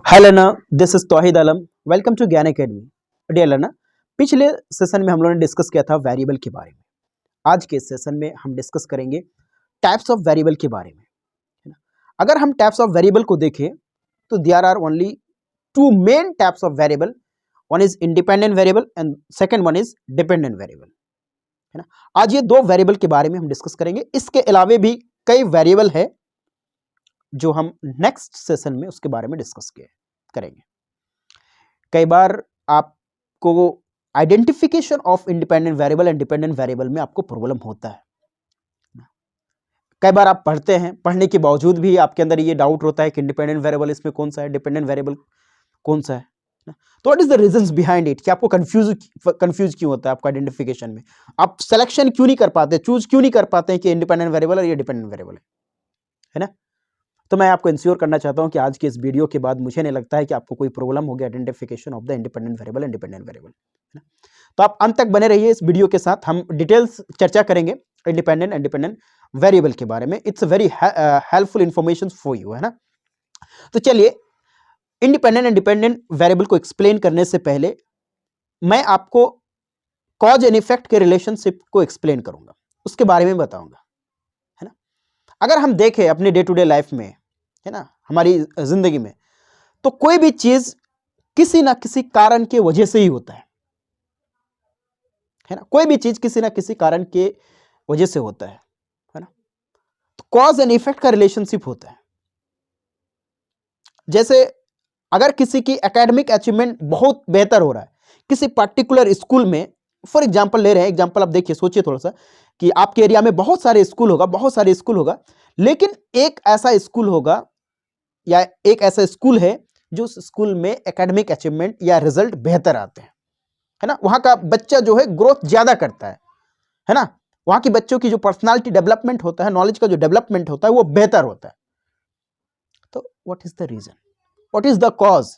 Hi learner, this is Tauheed Alam. Welcome to Gyan academy. Dear learner, पिछले session में हम लोगों ने डिस्कस किया था वेरिएबल के बारे में। आज के सेशन में हम डिस्कस करेंगे टाइप्स ऑफ वेरिएबल के बारे में, है ना। अगर हम टाइप्स ऑफ वेरिएबल को देखें तो there are only two main types of variable. One is independent variable and second one is dependent variable, है ना। आज ये दो वेरिएबल के बारे में हम डिस्कस करेंगे। इसके अलावे भी कई वेरिएबल है जो हम नेक्स्ट सेशन में उसके बारे में डिस्कस करेंगे। कई बार आपको identification of independent variable and dependent variable में आपको प्रॉब्लम होता है। कई बार आप पढ़ते हैं, पढ़ने के बावजूद भी आपके अंदर ये डाउट होता है कि इंडिपेंडेंट वेरिएबल इसमें कौन सा है, डिपेंडेंट वेरिएबल कौन सा है। तो what is the reasons behind it, कि आपको कंफ्यूज क्यों होता है आपका आइडेंटिफिकेशन में। आप सिलेक्शन क्यों नहीं कर पाते, चूज क्यों नहीं कर पाते हैं कि इंडिपेंडेंट वेरिएबल और ये डिपेंडेंट वेरिएबल है ना। तो मैं आपको इंश्योर करना चाहता हूं कि आज के इस वीडियो के बाद मुझे नहीं लगता है कि आपको कोई प्रॉब्लम होगी identification of the independent variable and dependent variable, है ना। तो आप अंत तक बने रहिए इस वीडियो के साथ। हम डिटेल्स चर्चा करेंगे इंडिपेंडेंट एंड डिपेंडेंट वेरिएबल के बारे में। It's very helpful information for you, है ना। तो चलिए, इंडिपेंडेंट एंड डिपेंडेंट वेरिएबल को एक्सप्लेन करने से पहले मैं आपको कॉज एंड इफेक्ट के रिलेशनशिप को एक्सप्लेन करूंगा, उसके बारे में बताऊंगा, है ना। अगर हम देखें अपने डे टू डे लाइफ में, है ना, हमारी जिंदगी में, तो कोई भी चीज किसी ना किसी कारण के वजह से ही होता है ना। कोई भी चीज किसी ना किसी कारण के वजह से होता है ना। तो कॉज एंड इफेक्ट का रिलेशनशिप होता है। जैसे अगर किसी की एकेडमिक अचीवमेंट बहुत बेहतर हो रहा है किसी पर्टिकुलर स्कूल में, फॉर एग्जांपल ले रहे हैं, एग्जांपल आप देखिए, सोचिए थोड़ा सा कि आपके एरिया में बहुत सारे स्कूल होगा, लेकिन एक ऐसा स्कूल होगा या एक ऐसा स्कूल है जो उस स्कूल में एकेडमिक अचीवमेंट या रिजल्ट बेहतर आते हैं, है ना। वहां का बच्चा जो है ग्रोथ ज्यादा करता है ना। वहां के बच्चों की जो पर्सनालिटी डेवलपमेंट होता है, नॉलेज का जो डेवलपमेंट होता है, वो बेहतर होता है। तो what is the reason, what is the cause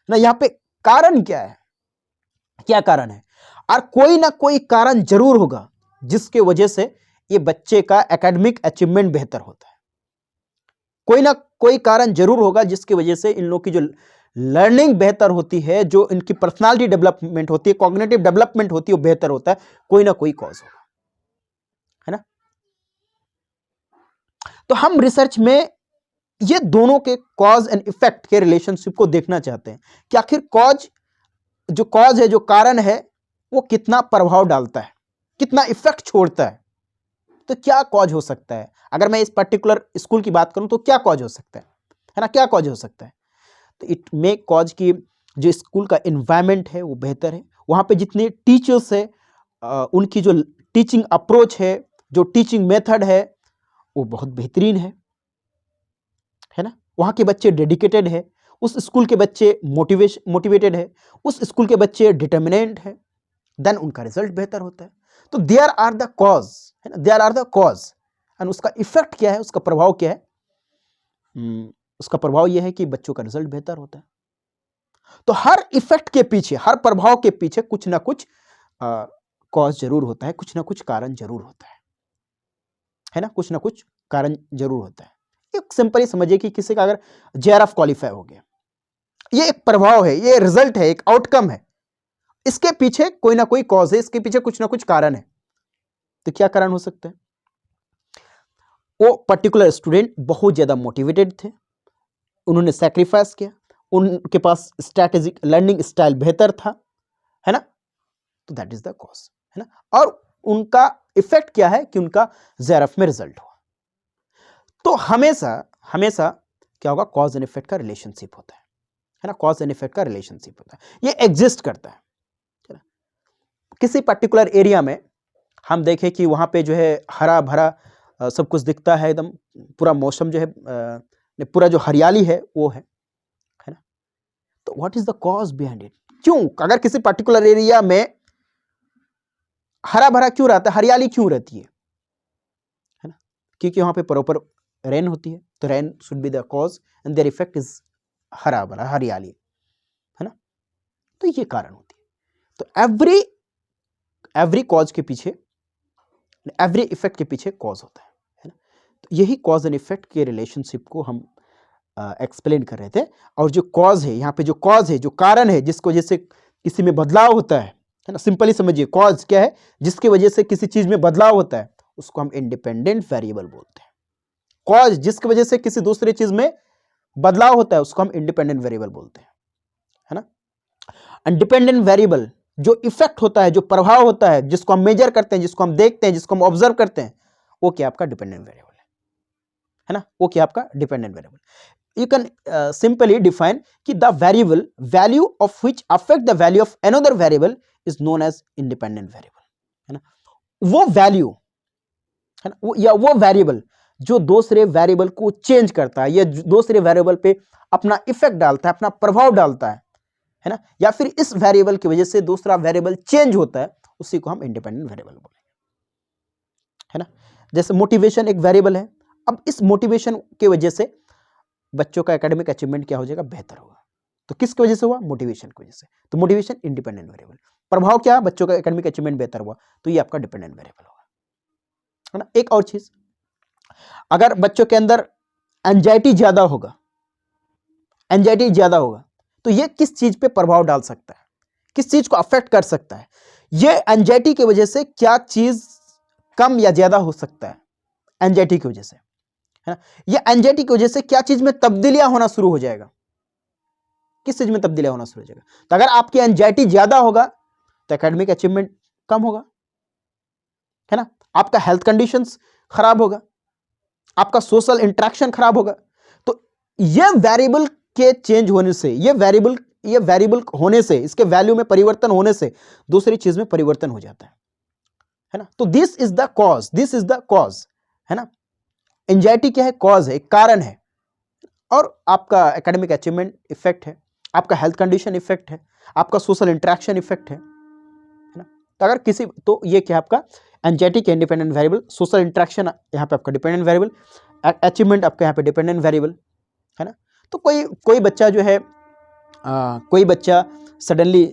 ना, यहाँ पे कारण क्या है, क्या कारण है। और कोई ना कोई कारण जरूर होगा जिसके वजह से ये बच्चे का एकेडमिक अचीवमेंट बेहतर होता है। कोई ना कोई कारण जरूर होगा जिसकी वजह से इन लोगों की जो लर्निंग बेहतर होती है, जो इनकी पर्सनालिटी डेवलपमेंट होती है, कॉग्निटिव डेवलपमेंट होती है, वो बेहतर होता है। कोई ना कोई कॉज होगा, है ना। तो हम रिसर्च में ये दोनों के कॉज एंड इफेक्ट के रिलेशनशिप को देखना चाहते हैं कि आखिर कॉज है, जो कारण है, वो कितना प्रभाव डालता है, कितना इफेक्ट छोड़ता है। तो क्या कॉज हो सकता है। अगर मैं इस पर्टिकुलर स्कूल की बात करूं तो क्या कॉज हो सकता है ना, क्या कॉज हो सकता है। तो इट मे कॉज की जो स्कूल का एनवायरनमेंट है वो बेहतर है, वहाँ पे जितने टीचर्स है, उनकी जो टीचिंग अप्रोच है, जो टीचिंग मेथड है, वो बहुत बेहतरीन है ना। वहाँ के बच्चे डेडिकेटेड है, उस स्कूल के बच्चे मोटिवेटेड है, उस स्कूल के बच्चे डिटर्मिनेंट है, देन उनका रिजल्ट बेहतर होता है। तो देयर आर द कॉज, है ना, there are the cause. And उसका इफेक्ट क्या है, उसका प्रभाव क्या है। उसका प्रभाव यह है कि बच्चों का रिजल्ट बेहतर होता है। तो हर इफेक्ट के पीछे, हर प्रभाव के पीछे कुछ ना कुछ कॉज जरूर होता है, कुछ ना कुछ कारण जरूर होता है ना, कुछ ना कुछ कारण जरूर होता है। एक सिंपली समझिए कि किसी का अगर जेआरएफ क्वालिफाई हो गया, ये एक प्रभाव है, ये रिजल्ट है, एक आउटकम है। इसके पीछे कोई ना कोई कॉज है, इसके पीछे कुछ ना कुछ कारण है। तो क्या कारण हो सकता है। वो पर्टिकुलर स्टूडेंट बहुत ज्यादा मोटिवेटेड थे, उन्होंने सैक्रिफाइस किया, उनके पास स्ट्रैटेजिक लर्निंग स्टाइल बेहतर था, है ना। तो दैट इज द कॉज, है ना। और उनका इफेक्ट क्या है कि उनका जेआरएफ में रिजल्ट हुआ। तो हमेशा हमेशा क्या होगा, कॉज एंड इफेक्ट का रिलेशनशिप होता है ना। कॉज एंड इफेक्ट का रिलेशनशिप होता है, ये एग्जिस्ट करता है ना? किसी पर्टिकुलर एरिया में हम देखें कि वहां पे जो है हरा भरा सब कुछ दिखता है, एकदम पूरा मौसम जो है, पूरा जो हरियाली है वो है ना। तो what is the cause behind it, क्यों अगर किसी पर्टिकुलर एरिया में हरा भरा क्यों रहता है, हरियाली क्यों रहती है ना। क्योंकि वहां पे प्रॉपर रेन होती है, तो rain should be the cause and their effect is हरा भरा हरियाली, है ना। तो ये कारण होती है। तो एवरी कॉज के पीछे, एवरी इफेक्ट के पीछे कॉज होता है ना। तो यही कॉज एंड इफेक्ट के रिलेशनशिप को हम एक्सप्लेन कर रहे थे। और जो कॉज है, यहाँ पे जो कॉज है, जो कारण है जिसकी वजह से किसी में बदलाव होता है ना, सिंपली समझिए कॉज क्या है, जिसकी वजह से किसी चीज में बदलाव होता है उसको हम इंडिपेंडेंट वेरिएबल बोलते हैं। कॉज जिसकी वजह से किसी दूसरी चीज में बदलाव होता है उसको हम इंडिपेंडेंट वेरिएबल बोलते हैं, है ना। इंडिपेंडेंट वेरिएबल जो इफेक्ट होता है, जो प्रभाव होता है, जिसको हम मेजर करते हैं, जिसको हम देखते हैं, जिसको हम ऑब्जर्व करते हैं, वो क्या आपका डिपेंडेंट वेरिएबल है ना, वो क्या आपका dependent variable. You can simply define कि the variable value of which affect the value of another variable is known as independent variable, है ना। वो वैल्यू है ना, वो वेरिएबल जो दूसरे वेरिएबल को चेंज करता है या दूसरे वेरिएबल पे अपना इफेक्ट डालता है, अपना प्रभाव डालता है ना, या फिर इस वेरिएबल की वजह से दूसरा वेरिएबल चेंज होता है, उसी को हम इंडिपेंडेंट वेरिएबल बोलेंगे, है ना। जैसे मोटिवेशन एक वेरिएबल है, अब इस मोटिवेशन की वजह से बच्चों का एकेडमिक अचीवमेंट क्या हो जाएगा, बेहतर होगा। तो किसकी वजह से हुआ, मोटिवेशन की वजह से, तो मोटिवेशन इंडिपेंडेंट वेरिएबल। प्रभाव क्या, बच्चों का एकेडमिक अचीवमेंट बेहतर हुआ, तो ये आपका डिपेंडेंट वेरिएबल होगा, है ना। एक और चीज, अगर बच्चों के अंदर एंजाइटी ज्यादा होगा, तो ये किस चीज पे प्रभाव डाल सकता है, किस चीज को अफेक्ट कर सकता है, ये एंजाइटी की वजह से क्या चीज कम या ज्यादा हो सकता है, एंजाइटी की वजह से, है ना। ये एंजाइटी की वजह से क्या चीज में तब्दीलियां होना शुरू हो जाएगा, किस चीज में तब्दीलियां होना शुरू हो जाएगा। तो अगर आपकी एंजाइटी ज्यादा होगा तो एकेडमिक अचीवमेंट कम होगा, है ना। आपका हेल्थ कंडीशंस खराब होगा, आपका सोशल इंटरेक्शन खराब होगा। तो ये वेरिएबल के चेंज होने से, ये वेरिएबल होने से, इसके वैल्यू में परिवर्तन होने से दूसरी चीज में परिवर्तन हो जाता है ना। तो दिस इज द कॉज, है ना। एंजाइटी क्या है, कॉज है, एक कारण है, और आपका एकेडमिक अचीवमेंट इफेक्ट है, आपका हेल्थ कंडीशन इफेक्ट है, आपका सोशल इंटरेक्शन इफेक्ट है ना। तो अगर किसी, तो ये क्या आपका एंजाइटी के इंडिपेंडेंट वेरिएबल, सोशल इंटरेक्शन यहाँ पे आपका डिपेंडेंट वेरिएबल, अचीवमेंट आपका यहाँ पे डिपेंडेंट वेरिएबल, है ना। तो कोई बच्चा जो है, कोई बच्चा सडनली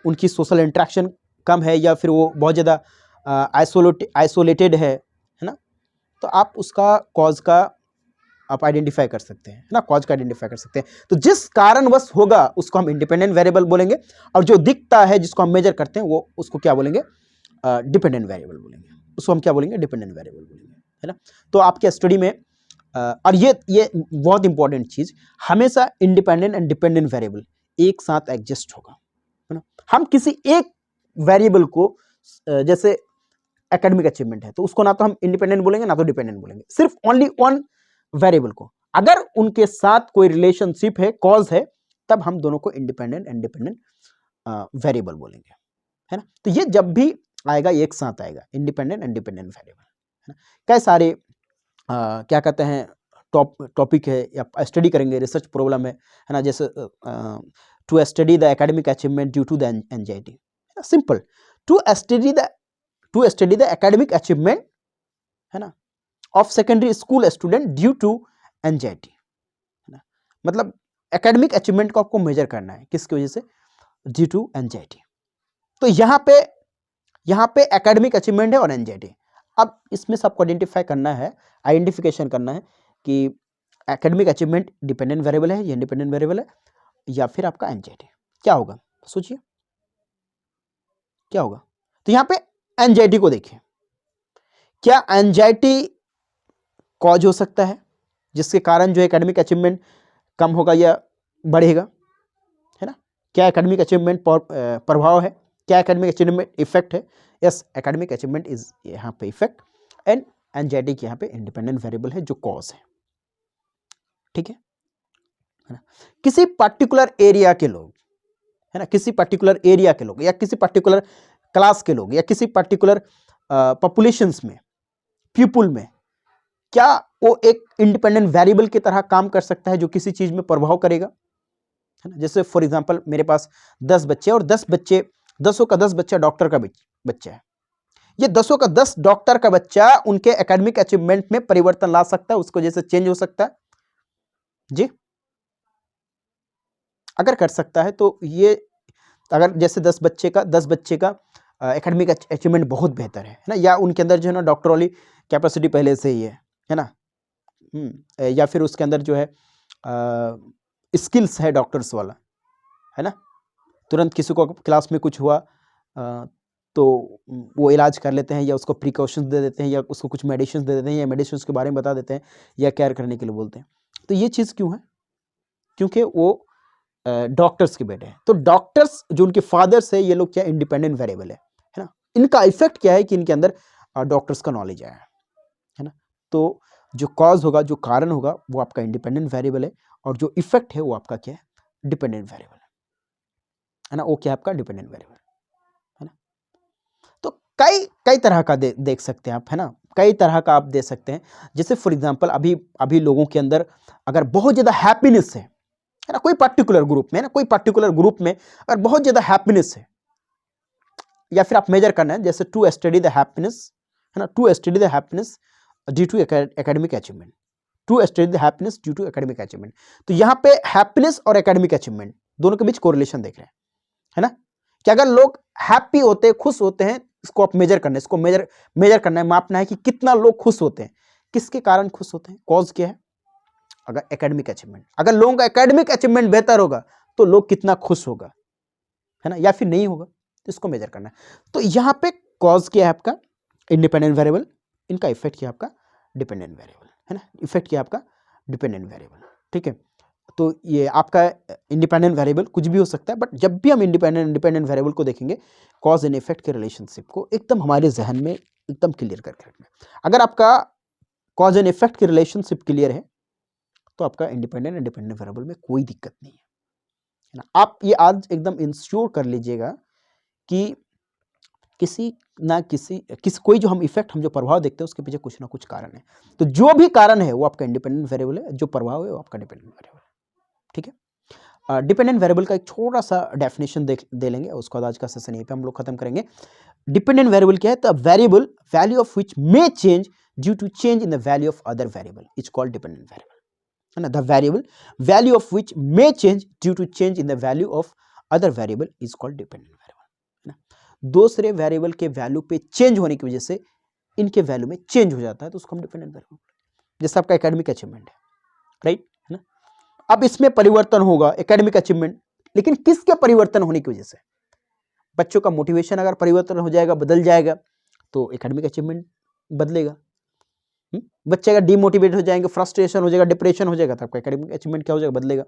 उनकी सोशल इंटरेक्शन कम है, या फिर वो बहुत ज़्यादा आइसोलेटेड है ना, तो आप उसका कॉज का आप आइडेंटिफाई कर सकते हैं, है ना, कॉज का आइडेंटिफाई कर सकते हैं। तो जिस कारणवश होगा उसको हम इंडिपेंडेंट वेरिएबल बोलेंगे, और जो दिखता है, जिसको हम मेजर करते हैं, वो उसको क्या बोलेंगे, डिपेंडेंट वेरिएबल बोलेंगे, उसको हम क्या बोलेंगे, डिपेंडेंट वेरिएबल बोलेंगे, है ना। तो आपके स्टडी में और ये बहुत इंपॉर्टेंट चीज, हमेशा इंडिपेंडेंट एंड डिपेंडेंट वेरिएबल एक साथ एग्जिस्ट होगा, है ना। हम किसी एक वेरिएबल को, जैसे एकेडमिक अचीवमेंट है, तो उसको ना तो हम इंडिपेंडेंट बोलेंगे ना तो डिपेंडेंट बोलेंगे, सिर्फ ओनली वन वेरिएबल को। अगर उनके साथ कोई रिलेशनशिप है, कॉज है, तब हम दोनों को इंडिपेंडेंट एंड डिपेंडेंट वेरिएबल बोलेंगे, है ना। तो ये जब भी आएगा एक साथ आएगा, इंडिपेंडेंट एंड डिपेंडेंट वेरिएबल, है ना। कई सारे क्या कहते हैं टॉपिक है, या स्टडी करेंगे, रिसर्च प्रॉब्लम है ना। जैसे to study the academic achievement due to the anxiety, है ना, simple, to study the academic achievement, है ना, of secondary school student due to anxiety, है ना। मतलब एकेडमिक अचीवमेंट को आपको मेजर करना है, किसकी वजह से, ड्यू टू एंजाइटी। तो यहाँ पे एकेडमिक अचीवमेंट है और एंजाइटी। अब इसमें सबको आइडेंटिफिकेशन करना है कि एकेडमिक अचीवमेंट डिपेंडेंट वेरिएबल है या इंडिपेंडेंट वेरिएबल है, या फिर आपका एंजाइटी। क्या होगा, सोचिए क्या होगा। तो यहाँ पे एंजाइटी को देखिए, क्या एंजाइटी कॉज हो सकता है जिसके कारण जो एकेडमिक अचीवमेंट कम होगा या बढ़ेगा, है ना। क्या एकेडमिक अचीवमेंट प्रभाव है, क्या एकेडमिक अचीवमेंट इफेक्ट है। यस, एकेडमिक अचीवमेंट इज यहाँ पे इफेक्ट, एंड एंजाइटी की यहाँ पे इंडिपेंडेंट वेरिएबल है जो कॉज है, ठीक है ना। किसी पर्टिकुलर एरिया के लोग, है ना, किसी पर्टिकुलर एरिया के लोग, या किसी पर्टिकुलर क्लास के लोग, या किसी पर्टिकुलर पॉपुलेशंस में, पीपुल में, क्या वो एक इंडिपेंडेंट वेरिएबल की तरह काम कर सकता है जो किसी चीज में प्रभाव करेगा, है ना। जैसे फॉर एग्जांपल मेरे पास 10 बच्चे, और 10 का 10 बच्चा डॉक्टर का बच्चा है। ये 10 का 10 डॉक्टर का बच्चा उनके एकेडमिक अचीवमेंट में परिवर्तन ला सकता है, उसको जैसे चेंज हो सकता है जी। अगर कर सकता है तो ये, अगर जैसे 10 बच्चे का एकेडमिक अचीवमेंट बहुत बेहतर है ना, या उनके अंदर जो है ना डॉक्टर वाली कैपेसिटी पहले से ही है ना, या फिर उसके अंदर जो है स्किल्स है डॉक्टर्स वाला, है ना, तुरंत किसी को क्लास में कुछ हुआ तो वो इलाज कर लेते हैं, या उसको प्रिकॉशंस दे देते हैं, या उसको कुछ मेडिसिन दे देते हैं, या मेडिसिन के बारे में बता देते हैं, या केयर करने के लिए बोलते हैं। तो ये चीज़ क्यों है? क्योंकि वो डॉक्टर्स के बेटे हैं। तो डॉक्टर्स जो उनके फादर्स है, ये लोग क्या इंडिपेंडेंट वेरिएबल है ना। इनका इफेक्ट क्या है कि इनके अंदर डॉक्टर्स का नॉलेज आया है ना। तो जो कॉज होगा, जो कारण होगा, वो आपका इंडिपेंडेंट वेरिएबल है, और जो इफेक्ट है वो आपका क्या है, डिपेंडेंट वेरिएबल है ना। वो क्या है आपका डिपेंडेंट वेरिएबल है ना। तो कई कई तरह का देख सकते हैं आप, है ना, कई तरह का आप दे सकते हैं। जैसे फॉर एग्जांपल अभी लोगों के अंदर अगर बहुत ज़्यादा हैप्पीनेस है ना, कोई पर्टिकुलर ग्रुप में ना, कोई पर्टिकुलर ग्रुप में अगर बहुत ज़्यादा हैप्पीनेस है, या फिर आप मेजर करना है, जैसे टू स्टडी द हैप्पीनेस, है ना, to study the happiness due to academic achievement, to study the happiness due to academic achievement. तो यहाँ पे हैप्पीनेस और एकेडमिक अचीवमेंट दोनों के बीच कोरिलेशन देख रहे हैं, है ना, कि अगर लोग हैप्पी होते हैं, खुश होते हैं, इसको आप मेजर करना है, इसको मेजर करना है, मापना है कि कितना लोग खुश होते हैं, किसके कारण खुश होते हैं, कॉज क्या है, अगर एकेडमिक अचीवमेंट, अगर लोगों का एकेडमिक अचीवमेंट बेहतर होगा तो लोग कितना खुश होगा, है ना, या फिर नहीं होगा, तो इसको मेजर करना है। तो यहाँ पे कॉज क्या है आपका इंडिपेंडेंट वेरिएबल, इनका इफेक्ट क्या है आपका डिपेंडेंट वेरिएबल, है ना, इफेक्ट क्या है आपका डिपेंडेंट वेरिएबल, ठीक है। तो ये आपका इंडिपेंडेंट वेरिएबल कुछ भी हो सकता है, बट जब भी हम इंडिपेंडेंट वेरिएबल को देखेंगे, कॉज एंड इफेक्ट के रिलेशनशिप को एकदम हमारे जहन में एकदम क्लियर करके रखना है। अगर आपका कॉज एंड इफेक्ट की रिलेशनशिप क्लियर है, तो आपका इंडिपेंडेंट एंड डिपेंडेंट वेरिएबल में कोई दिक्कत नहीं है ना। आप ये आज एकदम इंश्योर कर लीजिएगा कि किसी ना किसी कोई जो हम इफेक्ट, हम जो प्रभाव देखते हैं, उसके पीछे कुछ ना कुछ कारण है। तो जो भी कारण है वो आपका इंडिपेंडेंट वेरिएबल है, जो प्रभाव है वो आपका डिपेंडेंट वेरिएबल है, ठीक है। डिपेंडेंट वेरिएबल का एक छोटा सा डेफिनेशन दे लेंगे, उसके बाद आज का सेशन यहीं पे हम लोग खत्म करेंगे। डिपेंडेंट वेरिएबल क्या है? The variable value of which may change due to change in the value of other variable is called dependent variable, है ना। The variable value of which may change due to change in the value of other variable is called dependent variable, है ना। दूसरे variable के value पे change होने की वजह से इनके वैल्यू में चेंज हो जाता है, तो उसको हम डिपेंडेंट वेरिएबल, जैसे आपका एकेडमिक अचीवमेंट है, राइट, है ना। अब इसमें परिवर्तन होगा एकेडमिक अचीवमेंट, लेकिन किसके परिवर्तन होने की वजह से? बच्चों का मोटिवेशन अगर परिवर्तन हो जाएगा, बदल जाएगा, तो एकेडमिक अचीवमेंट बदलेगा। बच्चे अगर डिमोटिवेट हो जाएंगे, फ्रस्ट्रेशन हो जाएगा, डिप्रेशन हो जाएगा, तो आपका एकेडमिक अचीवमेंट क्या हो जाएगा? बदलेगा।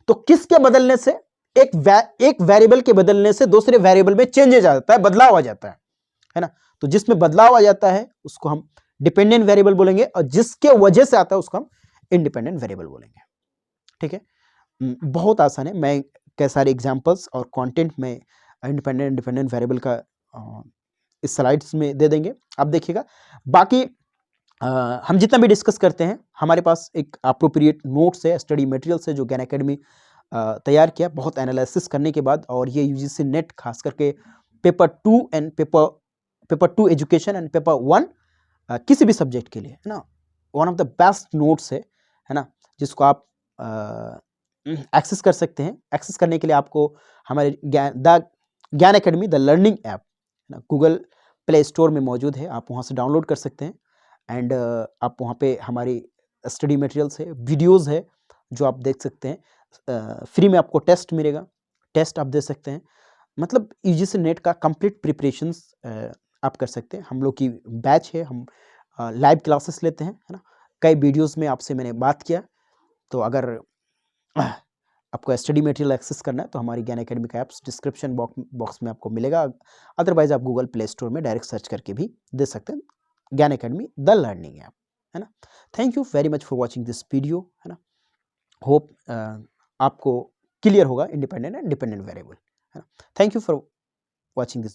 तो किसके बदलने से? एक वेरिएबल के बदलने से दूसरे वेरिएबल में चेंजेस आ जाता है, बदलाव आ जाता है ना। तो जिसमें बदलाव आ जाता है उसको हम डिपेंडेंट वेरिएबल बोलेंगे, और जिसके वजह से आता है उसको हम इंडिपेंडेंट वेरिएबल बोलेंगे, ठीक है। बहुत आसान है, मैं कई सारे एग्जांपल्स और कंटेंट में इंडिपेंडेंट डिपेंडेंट वेरिएबल का इस स्लाइड्स में दे देंगे, आप देखिएगा। बाकी हम जितना भी डिस्कस करते हैं, हमारे पास एक अप्रोप्रिएट नोट्स है, स्टडी मटेरियल्स है, जो ज्ञान एकेडमी तैयार किया बहुत एनालिसिस करने के बाद, और ये यूजीसी नेट खास करके paper 2 and paper 2 education and paper 1 किसी भी सब्जेक्ट के लिए, है ना, one of the best notes है ना, जिसको आप एक्सेस कर सकते हैं। एक्सेस करने के लिए आपको हमारे ज्ञान एकेडमी द लर्निंग ऐप ना गूगल प्ले स्टोर में मौजूद है, आप वहाँ से डाउनलोड कर सकते हैं। एंड आप वहाँ पे हमारी स्टडी मटेरियल्स है, वीडियोस है, जो आप देख सकते हैं। फ्री में आपको टेस्ट मिलेगा, टेस्ट आप दे सकते हैं। मतलब यूजीसी नेट का कंप्लीट प्रिपरेशंस आप कर सकते हैं। हम लोग की बैच है, हम लाइव क्लासेस लेते हैं, है ना। कई वीडियोस में आपसे मैंने बात किया, तो अगर आपको स्टडी मटेरियल एक्सेस करना है तो हमारी ज्ञान एकेडमी का ऐप्स डिस्क्रिप्शन बॉक्स में आपको मिलेगा। अदरवाइज आप गूगल प्ले स्टोर में डायरेक्ट सर्च करके भी दे सकते हैं, ज्ञान एकेडमी द लर्निंग ऐप, है ना। Thank you very much for watching this video, है ना। होप आपको क्लियर होगा इंडिपेंडेंट एंड डिपेंडेंट वेरिएबल, है ना। Thank you for watching this.